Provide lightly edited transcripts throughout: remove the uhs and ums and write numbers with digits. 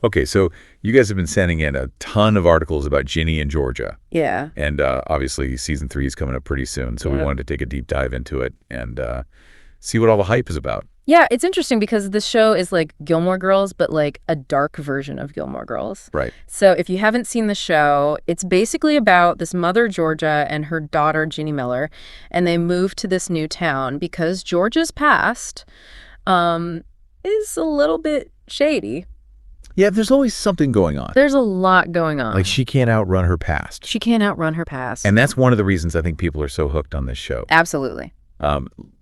Okay, so you guys have been sending in a ton of articles about Ginny and Georgia. Yeah. And obviously season 3 is coming up pretty soon, so we wanted to take a deep dive into it and see what all the hype is about. Yeah, it's interesting because this show is like Gilmore Girls, but like a dark version of Gilmore Girls. Right. So if you haven't seen the show, it's basically about this mother, Georgia, and her daughter, Ginny Miller, and they move to this new town because Georgia's past is a little bit shady. Yeah, there's always something going on. There's a lot going on. Like, she can't outrun her past. She can't outrun her past. And that's one of the reasons I think people are so hooked on this show. Absolutely.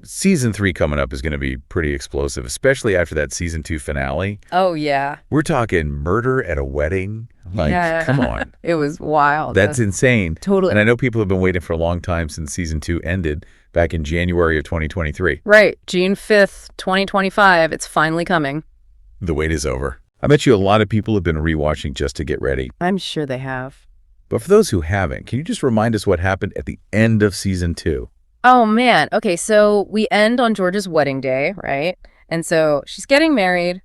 Season 3 coming up is going to be pretty explosive, especially after that season 2 finale. Oh, yeah. We're talking murder at a wedding. Like, yeah. Come on. It was wild. That's insane. Totally. And I know people have been waiting for a long time since season 2 ended back in January of 2023. Right. June 5th, 2025. It's finally coming. The wait is over. I bet you a lot of people have been rewatching just to get ready. I'm sure they have. But for those who haven't, can you just remind us what happened at the end of season 2? Oh, man. Okay, so we end on Georgia's wedding day, right? And so she's getting married.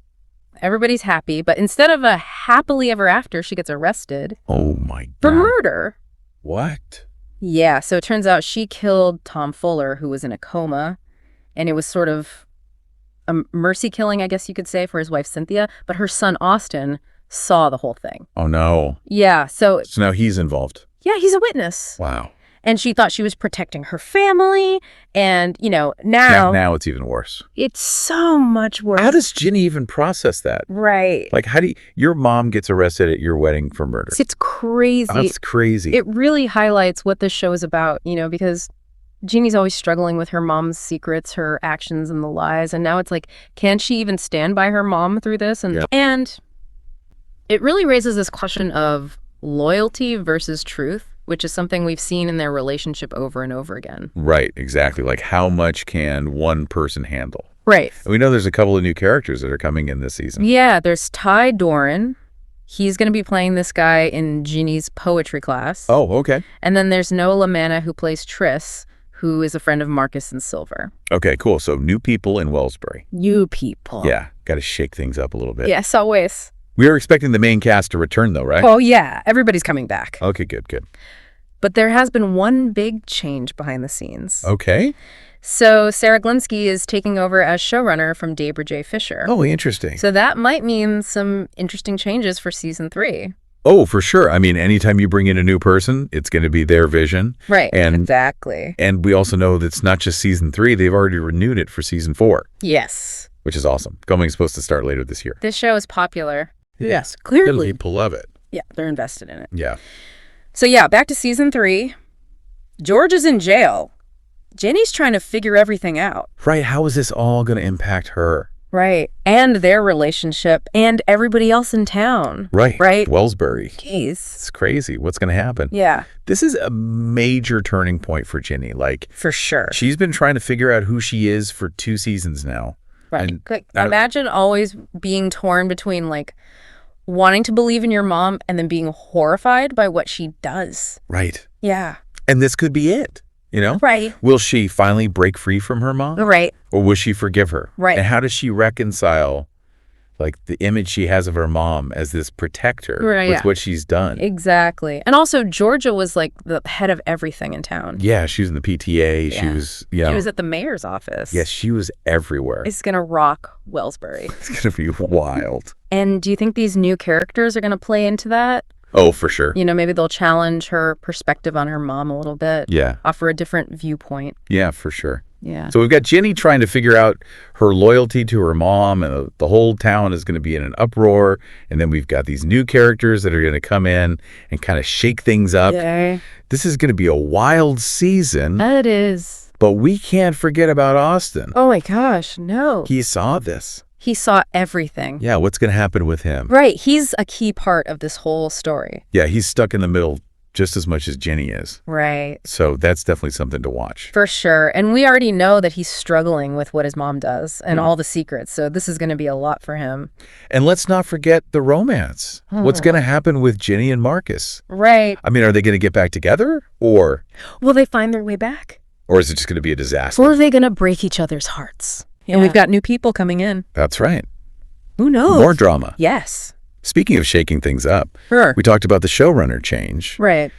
Everybody's happy. But instead of a happily ever after, she gets arrested. Oh, my God. For murder. What? Yeah, so it turns out she killed Tom Fuller, who was in a coma. And it was sort of a mercy killing, I guess you could say, for his wife, Cynthia. But her son, Austin, saw the whole thing. Oh, no. Yeah, so now he's involved. Yeah, he's a witness. Wow. And she thought she was protecting her family. And, you know, now it's even worse. It's so much worse. How does Ginny even process that? Right. Like, your mom gets arrested at your wedding for murder? It's crazy. That's crazy. It really highlights what this show is about, you know, because Ginny's always struggling with her mom's secrets, her actions and the lies. And now it's like, can she even stand by her mom through this? And it really raises this question of loyalty versus truth, which is something we've seen in their relationship over and over again. Right, exactly. Like, how much can one person handle? Right. And we know there's a couple of new characters that are coming in this season. Yeah, there's Ty Doran. He's going to be playing this guy in Ginny's poetry class. Oh, okay. And then there's Noah LaManna, who plays Triss, who is a friend of Marcus and Silver. Okay, cool. So new people in Wellsbury. New people. Yeah, got to shake things up a little bit. Yes, always. We are expecting the main cast to return, though, right? Oh, yeah. Everybody's coming back. Okay, good. But there has been one big change behind the scenes. Okay. So Sarah Glinsky is taking over as showrunner from Debra J. Fisher. Oh, interesting. So that might mean some interesting changes for season 3. Oh, for sure. I mean, anytime you bring in a new person, it's going to be their vision. Right, exactly. And we also know that it's not just season 3. They've already renewed it for season 4. Yes. Which is awesome. Filming is supposed to start later this year. This show is popular. Yes, clearly. People love it. Yeah, they're invested in it. Yeah. So yeah, back to season 3. George is in jail. Ginny's trying to figure everything out. Right. How is this all going to impact her? Right. And their relationship and everybody else in town. Right. Right. Wellsbury. Jeez. It's crazy. What's going to happen? Yeah. This is a major turning point for Ginny. Like, for sure. She's been trying to figure out who she is for 2 seasons now. Right. And like, imagine always being torn between, like, wanting to believe in your mom and then being horrified by what she does. Right. Yeah. And this could be it, you know? Right. Will she finally break free from her mom? Right. Or will she forgive her? Right. And how does she reconcile, like, the image she has of her mom as this protector with what she's done? Exactly. And also, Georgia was, like, the head of everything in town. Yeah, she was in the PTA. Yeah. She was, She was at the mayor's office. Yes, she was everywhere. It's going to rock Wellsbury. It's going to be wild. And do you think these new characters are going to play into that? Oh, for sure. You know, maybe they'll challenge her perspective on her mom a little bit. Yeah. Offer a different viewpoint. Yeah, for sure. Yeah. So we've got Ginny trying to figure out her loyalty to her mom, and the whole town is going to be in an uproar. And then we've got these new characters that are going to come in and kind of shake things up. Yeah. This is going to be a wild season. It is. But we can't forget about Austin. Oh, my gosh. No. He saw this. He saw everything. Yeah, what's going to happen with him? Right. He's a key part of this whole story. Yeah, he's stuck in the middle just as much as Ginny is. Right. So that's definitely something to watch. For sure. And we already know that he's struggling with what his mom does and all the secrets. So this is going to be a lot for him. And let's not forget the romance. What's going to happen with Ginny and Marcus? Right. I mean, are they going to get back together? Or will they find their way back? Or is it just going to be a disaster? Or are they going to break each other's hearts? Yeah. And we've got new people coming in. That's right. Who knows? More drama. Yes. Speaking of shaking things up, Sure. we talked about the showrunner change. Right.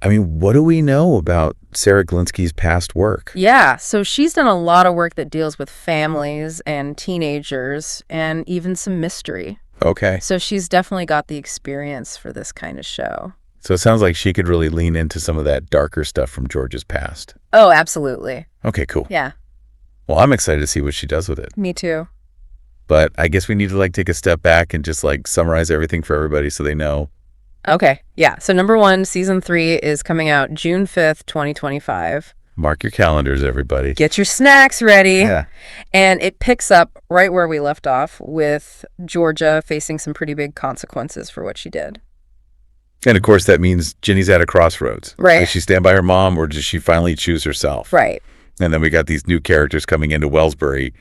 I mean, what do we know about Sarah Glinski's past work? Yeah, so she's done a lot of work that deals with families and teenagers and even some mystery. Okay. So she's definitely got the experience for this kind of show. So it sounds like she could really lean into some of that darker stuff from Georgia's past. Oh, absolutely. Okay, cool. Yeah, Well, I'm excited to see what she does with it. me too. But I guess we need to take a step back and just summarize everything for everybody so they know. Okay, yeah. So number 1, season 3 is coming out June 5th, 2025. Mark your calendars, everybody. Get your snacks ready. Yeah. And it picks up right where we left off with Georgia facing some pretty big consequences for what she did. And of course, that means Ginny's at a crossroads. Right. Does she stand by her mom or does she finally choose herself? Right. And then we got these new characters coming into Wellsbury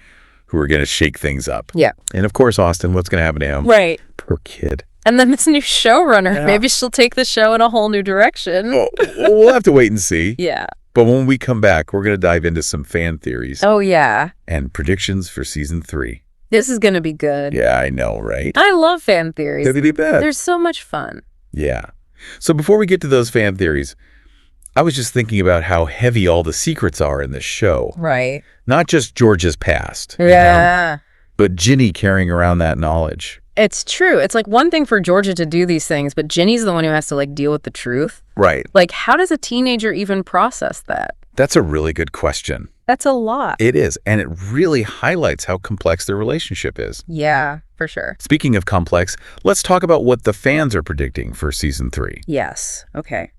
who are going to shake things up. Yeah. And of course, Austin, what's going to happen to him? Right. Poor kid. And then this new showrunner, Yeah. maybe she'll take the show in a whole new direction. Well, we'll have to wait and see. Yeah. But when we come back, we're going to dive into some fan theories Oh, yeah. and predictions for season 3. This is going to be good. Yeah, I know, right? I love fan theories. Gonna be bad. They're so much fun. Yeah. So before we get to those fan theories, I was just thinking about how heavy all the secrets are in this show. Right. Not just Georgia's past. Yeah. But Ginny carrying around that knowledge. It's true. It's one thing for Georgia to do these things, but Ginny's the one who has to deal with the truth. Right. How does a teenager even process that? That's a really good question. That's a lot. It is. And it really highlights how complex their relationship is. Yeah, for sure. Speaking of complex, let's talk about what the fans are predicting for season 3. Yes. Okay.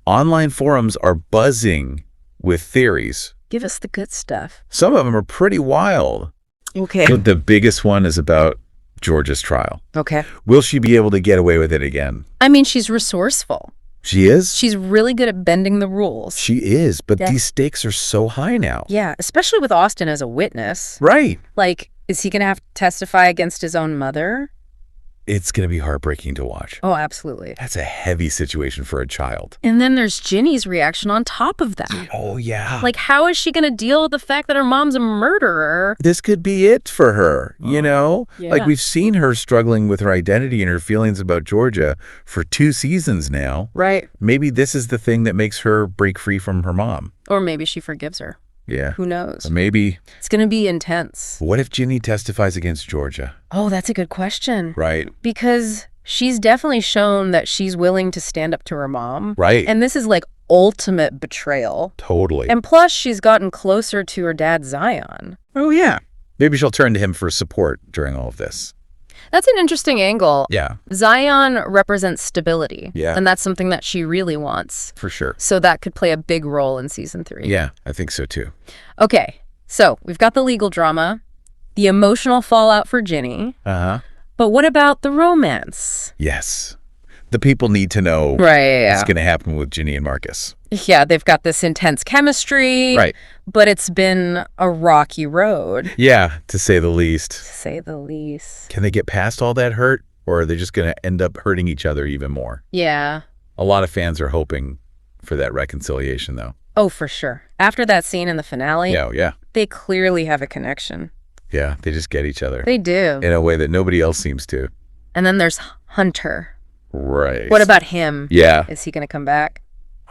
Online forums are buzzing with theories. Give us the good stuff. Some of them are pretty wild. Okay. But the biggest one is about Georgia's trial. Okay. Will she be able to get away with it again? I mean, she's resourceful. She is? She's really good at bending the rules. She is, but Yeah. these stakes are so high now. Yeah, especially with Austin as a witness. Right. Is he going to have to testify against his own mother? It's going to be heartbreaking to watch. Oh, absolutely. That's a heavy situation for a child. And then there's Ginny's reaction on top of that. Oh, yeah. How is she going to deal with the fact that her mom's a murderer? This could be it for her, you know? Yeah. We've seen her struggling with her identity and her feelings about Georgia for 2 seasons now. Right. Maybe this is the thing that makes her break free from her mom. Or maybe she forgives her. Yeah. Who knows? Maybe. It's going to be intense. What if Ginny testifies against Georgia? Oh, that's a good question. Right. Because she's definitely shown that she's willing to stand up to her mom. Right. And this is ultimate betrayal. Totally. And plus, she's gotten closer to her dad, Zion. Oh, yeah. Maybe she'll turn to him for support during all of this. That's an interesting angle. Yeah, Zion represents stability. Yeah. And that's something that she really wants. for sure. So that could play a big role in season 3. Yeah, I think so too. Okay, so we've got the legal drama, the emotional fallout for Ginny, Uh-huh. but what about the romance? Yes. The people need to know Right, what's going to happen with Ginny and Marcus. Yeah, they've got this intense chemistry. Right. But it's been a rocky road, Yeah, to say the least. to say the least. Can they get past all that hurt, or are they just going to end up hurting each other even more? Yeah. A lot of fans are hoping for that reconciliation, though. Oh, for sure. After that scene in the finale, Yeah. they clearly have a connection. Yeah, they just get each other They do. in a way that nobody else seems to. And then there's Hunter. Right. What about him? Yeah. Is he going to come back?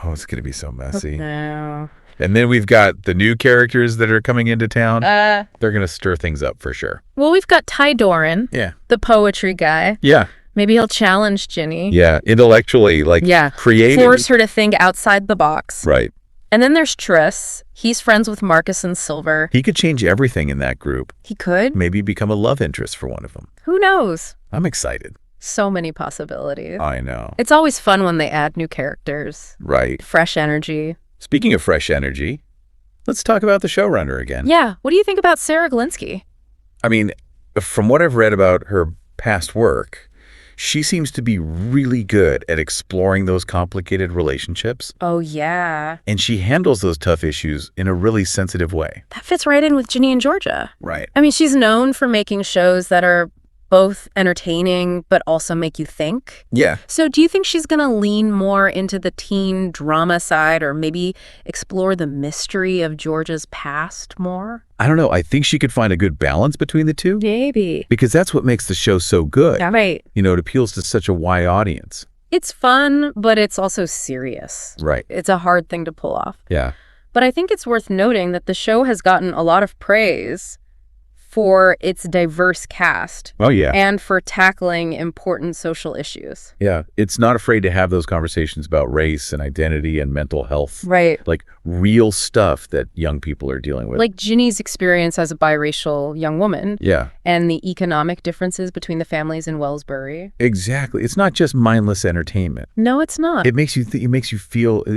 Oh, it's going to be so messy. No. And then we've got the new characters that are coming into town. Well, They're going to stir things up for sure. we've got Ty Doran, Yeah. the poetry guy. Yeah. Maybe he'll challenge Ginny. Yeah. Intellectually, Yeah. creative. Force her to think outside the box. Right. And then there's Triss. He's friends with Marcus and Silver. He could change everything in that group. He could. Maybe become a love interest for one of them. Who knows? I'm excited. So many possibilities. I know. It's always fun when they add new characters. Right. Fresh energy. Speaking of fresh energy, let's talk about the showrunner again. Yeah. What do you think about Sarah Glinski? I mean, from what I've read about her past work, she seems to be really good at exploring those complicated relationships, Oh, yeah. and she handles those tough issues in a really sensitive way. That fits right in with Ginny and Georgia. Right. I mean, she's known for making shows that are both entertaining but also make you think. Yeah. So do you think she's going to lean more into the teen drama side or maybe explore the mystery of Georgia's past more? I don't know. I think she could find a good balance between the two. Maybe. Because that's what makes the show so good. Yeah, right. You know, it appeals to such a wide audience. It's fun, but it's also serious. Right. It's a hard thing to pull off. Yeah. But I think it's worth noting that the show has gotten a lot of praise for its diverse cast. Oh, yeah. And for tackling important social issues. Yeah. It's not afraid to have those conversations about race and identity and mental health. Right. Like real stuff that young people are dealing with. Like Ginny's experience as a biracial young woman. Yeah. And the economic differences between the families in Wellsbury. Exactly. It's not just mindless entertainment. No, it's not. It makes you it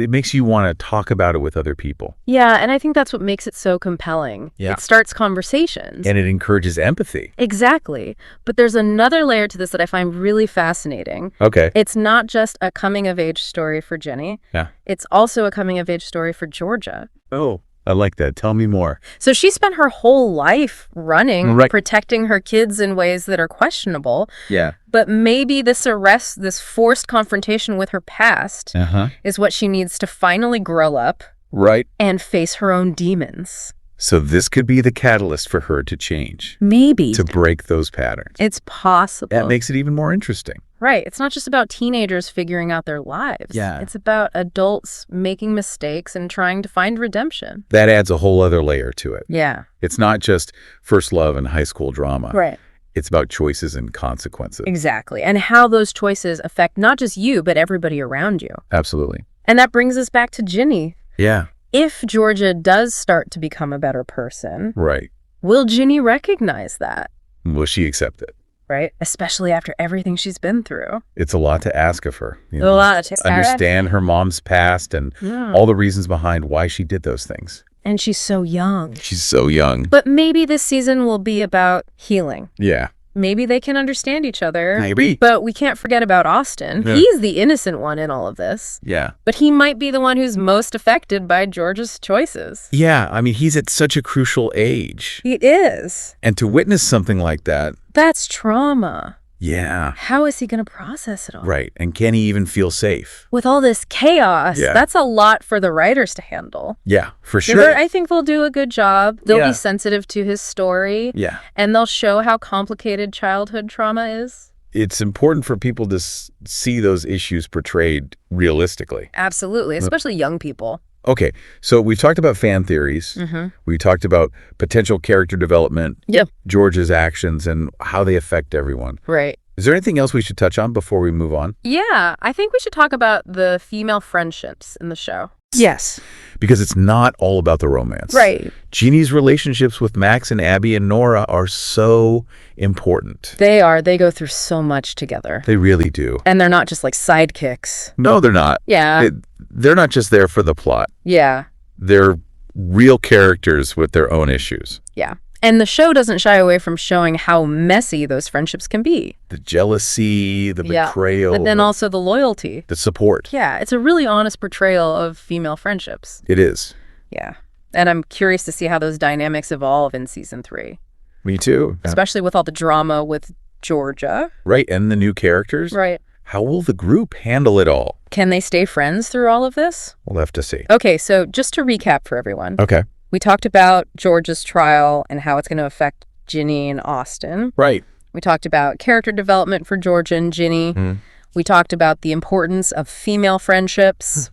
makes you want to talk about it with other people. Yeah, and I think that's what makes it so compelling. Yeah. It starts conversations. And it encourages empathy. Exactly. But there's another layer to this that I find really fascinating. Okay. It's not just a coming-of-age story for Ginny. Yeah. It's also a coming-of-age story for Georgia. Oh, I like that. Tell me more. So she spent her whole life running, Right. protecting her kids in ways that are questionable. Yeah. But maybe this arrest, this forced confrontation with her past Uh-huh. is what she needs to finally grow up Right. and face her own demons. So this could be the catalyst for her to change, Maybe. to break those patterns. It's possible. That makes it even more interesting. Right. It's not just about teenagers figuring out their lives. Yeah. It's about adults making mistakes and trying to find redemption. That adds a whole other layer to it. Yeah. It's not just first love and high school drama. Right. It's about choices and consequences. Exactly. And how those choices affect not just you, but everybody around you. Absolutely. And that brings us back to Ginny. Yeah. If Georgia does start to become a better person, Right. will Ginny recognize that? Will she accept it? Right? Especially after everything she's been through. It's a lot to ask of her. You A know, lot to understand her mom's past and all the reasons behind why she did those things. And she's so young. She's so young. But maybe this season will be about healing. Yeah. Maybe they can understand each other. Maybe. But we can't forget about Austin. Yeah. He's the innocent one in all of this. Yeah. But he might be the one who's most affected by Georgia's choices. Yeah. I mean, he's at such a crucial age. He is. And to witness something like that. That's trauma. Yeah. How is he going to process it all? Right. And can he even feel safe? With all this chaos, Yeah. that's a lot for the writers to handle. Yeah, for So sure. I think they'll do a good job. They'll Yeah. be sensitive to his story. Yeah. And they'll show how complicated childhood trauma is. It's important for people to see those issues portrayed realistically. Absolutely, especially young people. Okay, so we've talked about fan theories. Mm-hmm. We talked about potential character development, Yep. George's actions, and how they affect everyone. Right. Is there anything else we should touch on before we move on? Yeah, I think we should talk about the female friendships in the show. Yes. Because it's not all about the romance. Right. Jeannie's relationships with Max and Abby and Nora are so important. They are. They go through so much together. They really do. And they're not just like sidekicks. No, they're not. Yeah. They're not just there for the plot. Yeah. They're real characters with their own issues. Yeah. And the show doesn't shy away from showing how messy those friendships can be. The jealousy, the betrayal. But then also the loyalty. The support. Yeah, it's a really honest portrayal of female friendships. It is. Yeah. And I'm curious to see how those dynamics evolve in season 3. Me too. Especially with all the drama with Georgia. Right, and the new characters. Right. How will the group handle it all? Can they stay friends through all of this? We'll have to see. Okay, so just to recap for everyone. Okay. We talked about Georgia's trial and how it's going to affect Ginny and Austin. Right. We talked about character development for Georgia and Ginny. We talked about the importance of female friendships.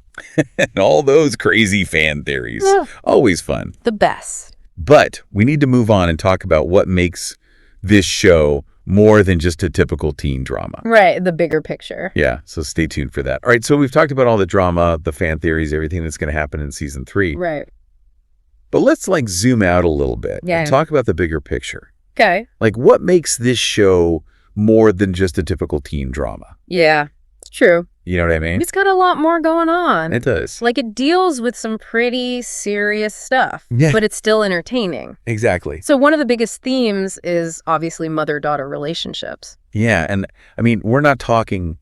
And all those crazy fan theories. Always fun. The best. But we need to move on and talk about what makes this show more than just a typical teen drama. Right, the bigger picture. Yeah, so stay tuned for that. All right, so we've talked about all the drama, the fan theories, everything that's going to happen in season 3. Right. But let's zoom out a little bit and talk about the bigger picture. Okay. What makes this show more than just a typical teen drama? Yeah, it's true. You know what I mean? It's got a lot more going on. It does. It deals with some pretty serious stuff, Yeah. but it's still entertaining. Exactly. So one of the biggest themes is obviously mother-daughter relationships. Yeah, and I mean, we're not talking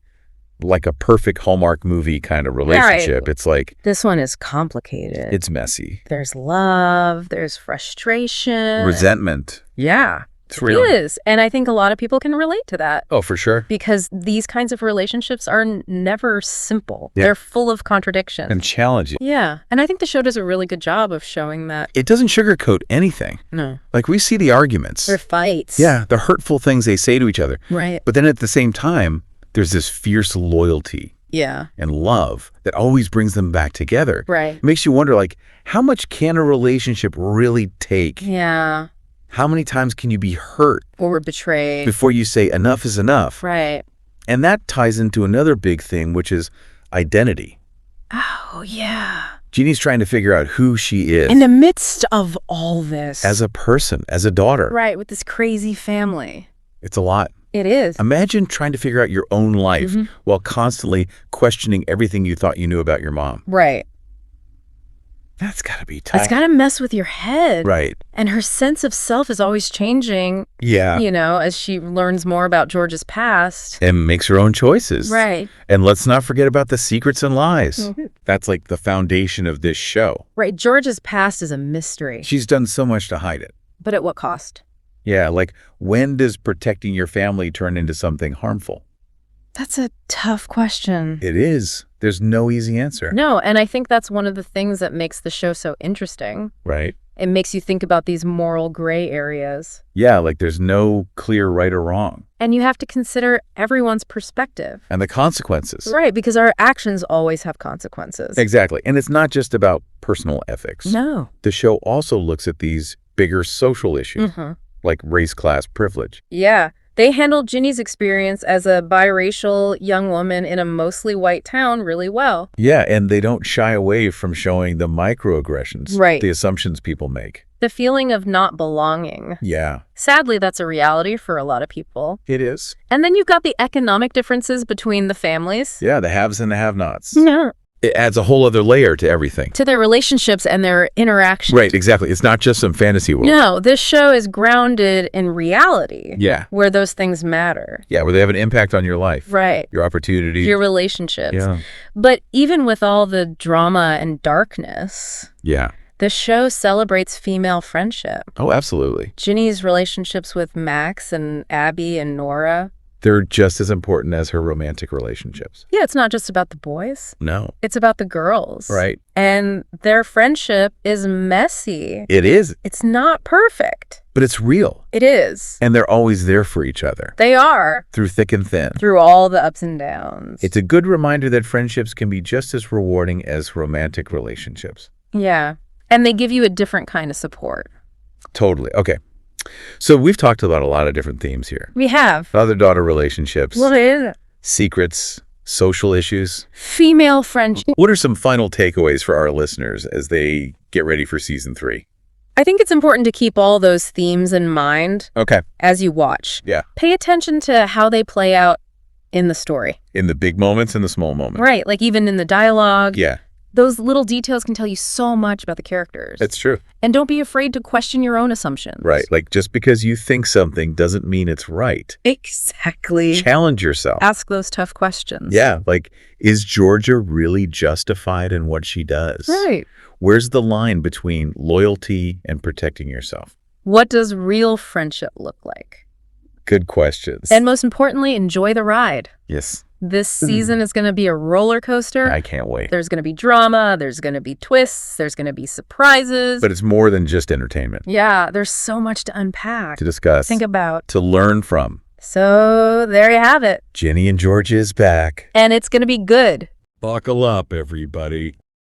like a perfect Hallmark movie kind of relationship. Right. It's This one is complicated. it's messy. There's love, there's frustration. Resentment. Yeah. It's It real. is. And I think a lot of people can relate to that. Oh, for sure. Because these kinds of relationships are never simple. Yeah. They're full of contradiction. And challenging. Yeah. And I think the show does a really good job of showing that. It doesn't sugarcoat anything. No. Like, we see the arguments. They're fights. Yeah, the hurtful things they say to each other. Right. But then at the same time, there's this fierce loyalty Yeah. and love that always brings them back together. Right. It makes you wonder, like, how much can a relationship really take? Yeah. How many times can you be hurt Or betrayed. before you say enough is enough? Right. And that ties into another big thing, which is identity. Oh, yeah. Jeannie's trying to figure out who she is In the midst of all this. as a person, as a daughter. Right, with this crazy family. It's a lot. It is. Imagine trying to figure out your own life while constantly questioning everything you thought you knew about your mom. Right. That's got to be tough. It's got to mess with your head. Right. And her sense of self is always changing, Yeah. you know, as she learns more about George's past. And makes her own choices. Right. And let's not forget about the secrets and lies. That's like the foundation of this show. Right. George's past is a mystery. She's done so much to hide it. But at what cost? Yeah, like, when does protecting your family turn into something harmful? That's a tough question. It is. There's no easy answer. No, and I think that's one of the things that makes the show so interesting. Right? It makes you think about these moral gray areas. Yeah, like there's no clear right or wrong. And you have to consider everyone's perspective. And the consequences. Right, because our actions always have consequences. Exactly. And it's not just about personal ethics. No. The show also looks at these bigger social issues, like race-class privilege. Yeah. They handled Ginny's experience as a biracial young woman in a mostly white town really well. Yeah, and they don't shy away from showing the microaggressions, Right. the assumptions people make. The feeling of not belonging. Yeah, Sadly, that's a reality for a lot of people. it is. And then you've got the economic differences between the families. Yeah, the haves and the have-nots. Yeah. It adds a whole other layer to everything. To their relationships and their interactions. Right, exactly. It's not just some fantasy world. No, this show is grounded in reality. Yeah. Where those things matter. Yeah, where they have an impact on your life. Right. Your opportunity. Your relationships. Yeah. But even with all the drama and darkness, Yeah. the show celebrates female friendship. Oh, absolutely. Ginny's relationships with Max and Abby and Nora. They're just as important as her romantic relationships. Yeah, it's not just about the boys. No. It's about the girls. Right. And their friendship is messy. It is, It's not perfect. but it's real. It is. And they're always there for each other, They are. through thick and thin. Through all the ups and downs. It's a good reminder that friendships can be just as rewarding as romantic relationships. Yeah. And they give you a different kind of support. Totally. Okay. So we've talked about a lot of different themes here. We have. Father-daughter relationships, What is it? secrets, social issues. Female friendship. What are some final takeaways for our listeners as they get ready for season 3? I think it's important to keep all those themes in mind Okay. as you watch. Yeah. Pay attention to how they play out in the story. In the big moments and the small moments. Right. Like even in the dialogue. Yeah, Those little details can tell you so much about the characters. it's true. And don't be afraid to question your own assumptions. Right. Like, just because you think something doesn't mean it's right. Exactly. Challenge yourself. Ask those tough questions. Yeah. Like, is Georgia really justified in what she does? Right. Where's the line between loyalty and protecting yourself? What does real friendship look like? Good questions. And most importantly, enjoy the ride. Yes. This season is going to be a roller coaster. I can't wait. There's going to be drama. There's going to be twists. There's going to be surprises. But it's more than just entertainment. Yeah, there's so much to unpack. To discuss. Think about. To learn from. So there you have it. Ginny and Georgia is back. And it's going to be good. Buckle up, everybody.